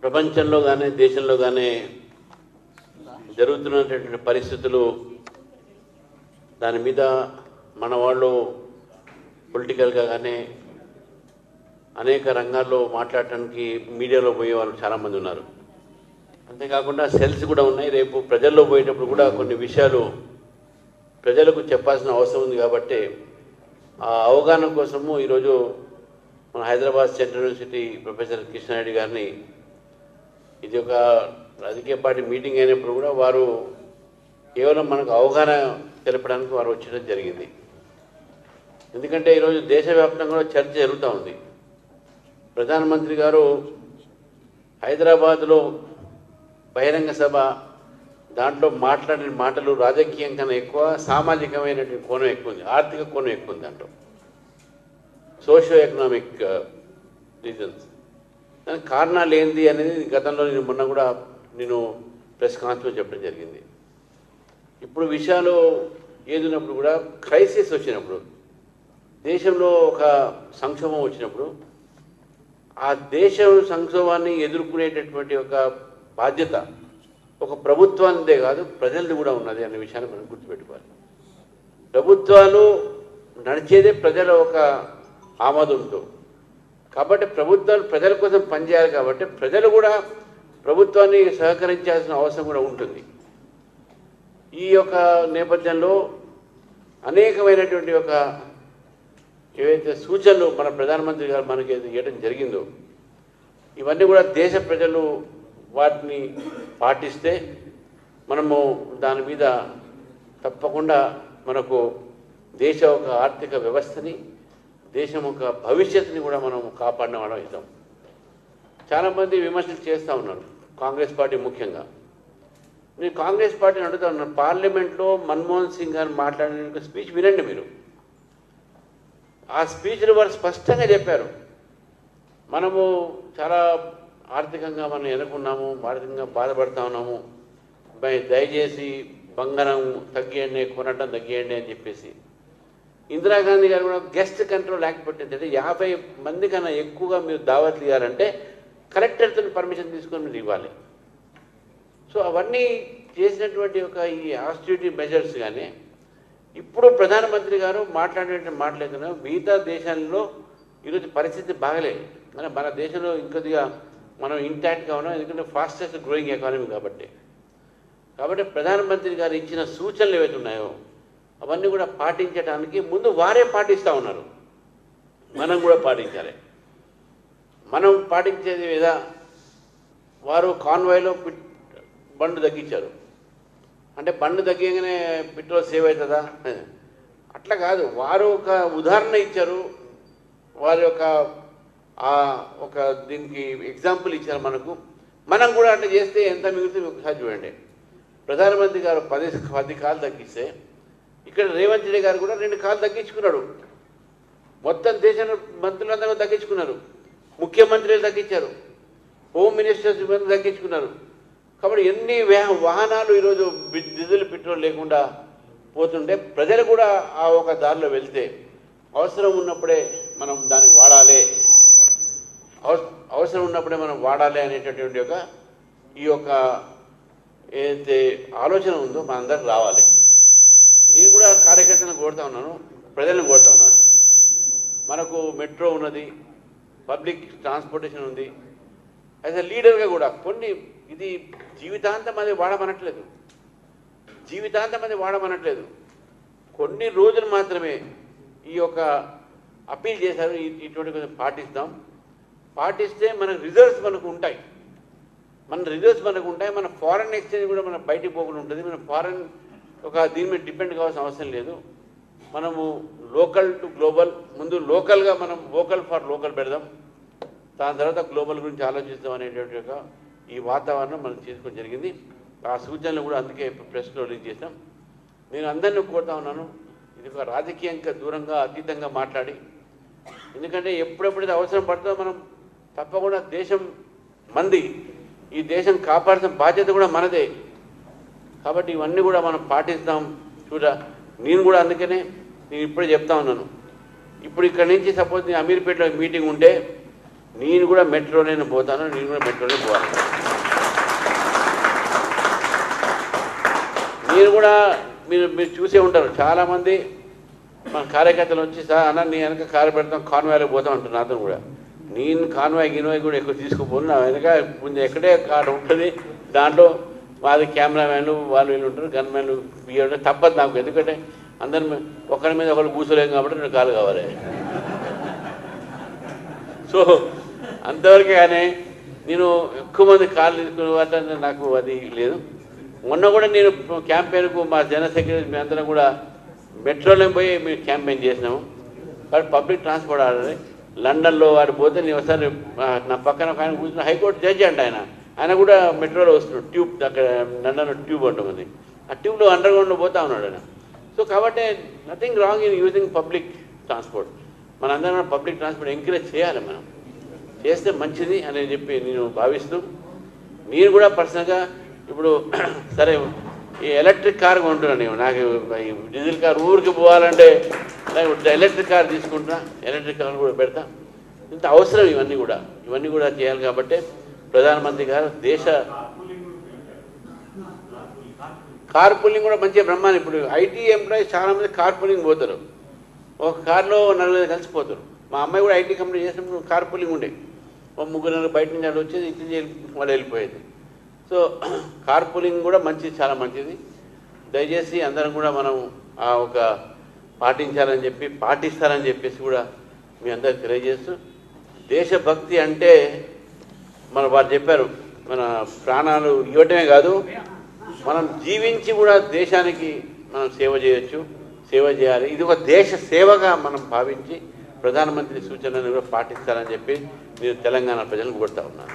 ప్రపంచంలో కానీ దేశంలో కానీ జరుగుతున్నటువంటి పరిస్థితులు దాని మీద మన వాళ్ళు పొలిటికల్గా కానీ అనేక రంగాల్లో మాట్లాడటానికి మీడియాలో పోయే వాళ్ళు చాలామంది ఉన్నారు. అంతేకాకుండా సెల్స్ కూడా ఉన్నాయి. రేపు ప్రజల్లో పోయేటప్పుడు కూడా కొన్ని విషయాలు ప్రజలకు చెప్పాల్సిన అవసరం ఉంది. కాబట్టి ఆ అవగాహన కోసము ఈరోజు మన Hyderabad central university professor Krishna Reddy గారిని ఇది ఒక రాజకీయ పార్టీ మీటింగ్ అయినప్పుడు కూడా వారు కేవలం మనకు అవగాహన తెలపడానికి వారు వచ్చడం జరిగింది. ఎందుకంటే ఈరోజు దేశవ్యాప్తంగా కూడా చర్చ జరుగుతూ ఉంది. ప్రధానమంత్రి గారు హైదరాబాద్లో బహిరంగ సభ దాంట్లో మాట్లాడిన మాటలు రాజకీయం కన్నా ఎక్కువ సామాజికమైనటువంటి కోణం ఎక్కువ ఉంది, ఆర్థిక కోణం ఎక్కువ ఉంది. దాంట్లో సోషియో ఎకనామిక్ రీజన్స్, దానికి కారణాలు ఏంది అనేది గతంలో మొన్న కూడా నేను ప్రెస్ కాన్ఫరెన్స్ చెప్పడం జరిగింది. ఇప్పుడు విషయాలు ఏదున్నప్పుడు కూడా క్రైసిస్ వచ్చినప్పుడు, దేశంలో ఒక సంక్షోభం వచ్చినప్పుడు ఆ దేశ సంక్షోభాన్ని ఎదుర్కొనేటటువంటి ఒక బాధ్యత ఒక ప్రభుత్వానిదే కాదు ప్రజలది కూడా ఉన్నది అనే విషయాన్ని మనం గుర్తుపెట్టుకోవాలి. ప్రభుత్వాలు నడిచేదే ప్రజల ఒక ఆమోదంతో. కాబట్టి ప్రభుత్వాలు ప్రజల కోసం పనిచేయాలి. కాబట్టి ప్రజలు కూడా ప్రభుత్వాన్ని సహకరించాల్సిన అవసరం కూడా ఉంటుంది. ఈ యొక్క నేపథ్యంలో అనేకమైనటువంటి ఒక ఏవైతే సూచనలు మన ప్రధానమంత్రి గారు మనకి ఇవ్వడం జరిగిందో ఇవన్నీ కూడా దేశ ప్రజలు వాటిని పాటిస్తే మనము దాని మీద తప్పకుండా మనకు దేశ ఒక ఆర్థిక వ్యవస్థని, దేశం ఒక భవిష్యత్తుని కూడా మనం కాపాడిన వాళ్ళం అవుతాం. చాలామంది విమర్శలు చేస్తూ ఉన్నారు, కాంగ్రెస్ పార్టీ ముఖ్యంగా. నేను కాంగ్రెస్ పార్టీని అడుగుతా ఉన్నాను, పార్లమెంట్లో మన్మోహన్ సింగ్ గారు మాట్లాడిన స్పీచ్ వినండి మీరు. ఆ స్పీచ్లో వారు స్పష్టంగా చెప్పారు, మనము చాలా ఆర్థికంగా మనం ఎన్నుకున్నాము, ఆర్థికంగా బాధపడుతూ ఉన్నాము, దయచేసి బంగారం తగ్గియండి, కొనటం తగ్గియండి అని చెప్పేసి. ఇందిరాగాంధీ గారు కూడా గెస్ట్ కంట్రోల్ యాక్ట్ పెట్టిందంటే 50 మంది కన్నా ఎక్కువగా మీరు దావత్లు ఇవ్వాలంటే కలెక్టర్తో పర్మిషన్ తీసుకొని మీరు ఇవ్వాలి. సో అవన్నీ చేసినటువంటి ఒక ఈ ఆస్టిరిటీ మెజర్స్ కానీ ఇప్పుడు ప్రధానమంత్రి గారు మాట్లాడినట్టు మాట్లాడుతున్నారు. మిగతా దేశాల్లో ఈరోజు పరిస్థితి బాగలేదు. మన దేశంలో ఇంకొద్దిగా మనం ఇంటాక్ట్గా ఉన్నాం, ఎందుకంటే ఫాస్టెస్ట్ గ్రోయింగ్ ఎకానమీ కాబట్టి. ప్రధానమంత్రి గారు ఇచ్చిన సూచనలు ఏవైతే ఉన్నాయో అవన్నీ కూడా పాటించడానికి ముందు వారే పాటిస్తూ ఉన్నారు, మనం కూడా పాటించాలి. మనం పాటించేది మీద వారు కాన్వాయ్లో బండ్లు తగ్గించారు. అంటే బండ్లు తగ్గగానే పెట్రోల్ సేవ్ అవుతుందా? అట్లా కాదు. వారు ఒక ఉదాహరణ ఇచ్చారు, వారి యొక్క ఒక దీనికి ఎగ్జాంపుల్ ఇచ్చారు మనకు. మనం కూడా అట్లా చేస్తే ఎంత మిగులుతుంది ఒకసారి చూడండి. ప్రధానమంత్రి గారు 10 కాలు తగ్గిస్తే ఇక్కడ రేవంత్ రెడ్డి గారు కూడా 2 కాలు తగ్గించుకున్నాడు. మొత్తం దేశంలో మంత్రులందరూ తగ్గించుకున్నారు, ముఖ్యమంత్రులు తగ్గించారు, హోమ్ మినిస్టర్స్ తగ్గించుకున్నారు. కాబట్టి ఎన్ని వాహనాలు ఈరోజు డీజిల్ పెట్రోల్ లేకుండా పోతుంటే ప్రజలు కూడా ఆ ఒక దారిలో వెళ్తే అవసరం ఉన్నప్పుడే మనం దాన్ని వాడాలి, అవసరం ఉన్నప్పుడే మనం వాడాలి అనేటటువంటి ఒక ఈ యొక్క ఏదైతే ఆలోచన ఉందో మనందరికి రావాలి. నేను కూడా కార్యకర్తలను కోరుతా ఉన్నాను, ప్రజలను కోరుతా ఉన్నాను. మనకు మెట్రో ఉన్నది, పబ్లిక్ ట్రాన్స్పోర్టేషన్ ఉంది. యాజ్ ఎ లీడర్గా కూడా కొన్ని ఇది జీవితాంతం అది వాడమనట్లేదు, కొన్ని రోజులు మాత్రమే ఈ యొక్క అప్పీల్ చేశారు. ఇటువంటి కొంచెం పాటిస్తే మన రిజల్ట్స్ మనకు ఉంటాయి, మన ఫారెన్ ఎక్స్చేంజ్ కూడా మన బయటికి పోకుండా ఉంటుంది. మన ఫారెన్ ఒక దీని మీద డిపెండ్ కావాల్సిన అవసరం లేదు. మనము లోకల్ టు గ్లోబల్, ముందు లోకల్గా మనం వోకల్ ఫర్ లోకల్ పెడదాం, దాని తర్వాత గ్లోబల్ గురించి ఆలోచిస్తాం అనేటువంటి ఒక ఈ వాతావరణం మనం చేసుకోవడం జరిగింది. ఆ సూచనలు కూడా అందుకే ప్రెస్లో రిలీజ్ చేస్తాం. నేను అందరినీ కోరుతా ఉన్నాను, ఇది ఒక రాజకీయంగా దూరంగా అతీతంగా మాట్లాడి, ఎందుకంటే ఎప్పుడెప్పుడైతే అవసరం పడుతుందో మనం తప్పకుండా దేశం మంది, ఈ దేశం కాపాడాల్సిన బాధ్యత కూడా మనదే. కాబట్టి ఇవన్నీ కూడా మనం పాటిస్తాం. నేను కూడా అందుకనే నేను ఇప్పుడే చెప్తా ఉన్నాను, ఇప్పుడు ఇక్కడ నుంచి సపోజ్ నేను అమీర్పేటలో మీటింగ్ ఉంటే నేను కూడా మెట్రోనే పోతాను, నేను కూడా మెట్రోనే పోవాలి. నేను కూడా మీరు మీరు చూసే ఉంటారు, చాలామంది మన కార్యకర్తలు వచ్చి సార్ అన్న నీ వెనక కారు పెడతాం కాన్వాయ్లో పోతాం అంటారు. నాతో కూడా నేను కాన్వాయ్ గిన్వాయ్ కూడా ఎక్కువ తీసుకుపోను, నా వెనక కొంచెం ఎక్కడే కారు ఉంటుంది, దాంట్లో వాళ్ళ కెమెరామ్యాన్లు వాళ్ళు వీళ్ళు ఉంటారు, గన్మ్యాన్లు బియ్యం తప్పదు నాకు. ఎందుకంటే అందరి ఒకరి మీద ఒకరు కూర్చోలేము కాబట్టి 2 కార్లు కావాలి. సో అంతవరకే కానీ నేను ఎక్కువ మంది కార్లు తీసుకునే వాటి నాకు అది లేదు. మొన్న కూడా నేను క్యాంపెయిన్కు మా జనరల్ సెక్రటరీ మీ అందరం కూడా మెట్రోలో పోయి మేము క్యాంపెయిన్ చేసినాము. కానీ పబ్లిక్ ట్రాన్స్పోర్ట్ ఆడాలి. లండన్లో వాడు పోతే నేను ఒకసారి నా పక్కన ఒక ఆయన కూర్చున్న హైకోర్టు జడ్జి అంట ఆయన కూడా మెట్రోలో వస్తున్నాడు. ట్యూబ్ అక్కడ లండన్లో ట్యూబ్ ఉంటుంది, ఆ ట్యూబ్లో అండర్ గ్రౌండ్లో పోతా ఉన్నాడు ఆయన. సో కాబట్టి nothing wrong in using public transport. మనందరం పబ్లిక్ ట్రాన్స్పోర్ట్ ఎంకరేజ్ చేయాలి, మనం చేస్తే మంచిది అని చెప్పి నేను భావిస్తూ, మీరు కూడా పర్సనల్గా ఇప్పుడు సరే ఈ ఎలక్ట్రిక్ కార్ కొంటున్నాను నేను. నాకు డీజిల్ కార్ ఊరికి పోవాలంటే ఎలక్ట్రిక్ కార్ తీసుకుంటున్నా, ఎలక్ట్రిక్ కార్ కూడా పెడతా. ఇంత అవసరం ఇవన్నీ కూడా చేయాలి. కాబట్టి ప్రధానమంత్రి గారు దేశ కార్ పూలింగ్ కూడా మంచిగా బ్రహ్మాండం. ఇప్పుడు ఐటీ ఎంప్లాయీస్ చాలామంది కార్ పూలింగ్ పోతారు, ఒక కార్లో 4 కలిసిపోతారు. మా అమ్మాయి కూడా ఐటీ కంపెనీ చేసినప్పుడు కార్ పూలింగ్ ఉండే, ఒక 3 బయట నుంచి అక్కడ వచ్చేది, ఇటు వాళ్ళు వెళ్ళిపోయేది. సో కార్ పూలింగ్ కూడా మంచిది, చాలా మంచిది. దయచేసి అందరం కూడా మనం ఒక పాటించాలని చెప్పి పాటిస్తారని చెప్పేసి కూడా మీ అందరికి తెలియజేస్తూ, దేశభక్తి అంటే మన వారు చెప్పారు, మన ప్రాణాలు ఇవ్వటమే కాదు మనం జీవించి కూడా దేశానికి మనం సేవ చేయొచ్చు, సేవ చేయాలి. ఇది ఒక దేశ సేవగా మనం భావించి ప్రధానమంత్రి సూచనలను కూడా పాటిస్తారని చెప్పి నేను తెలంగాణ ప్రజలను కోరుతా ఉన్నాను.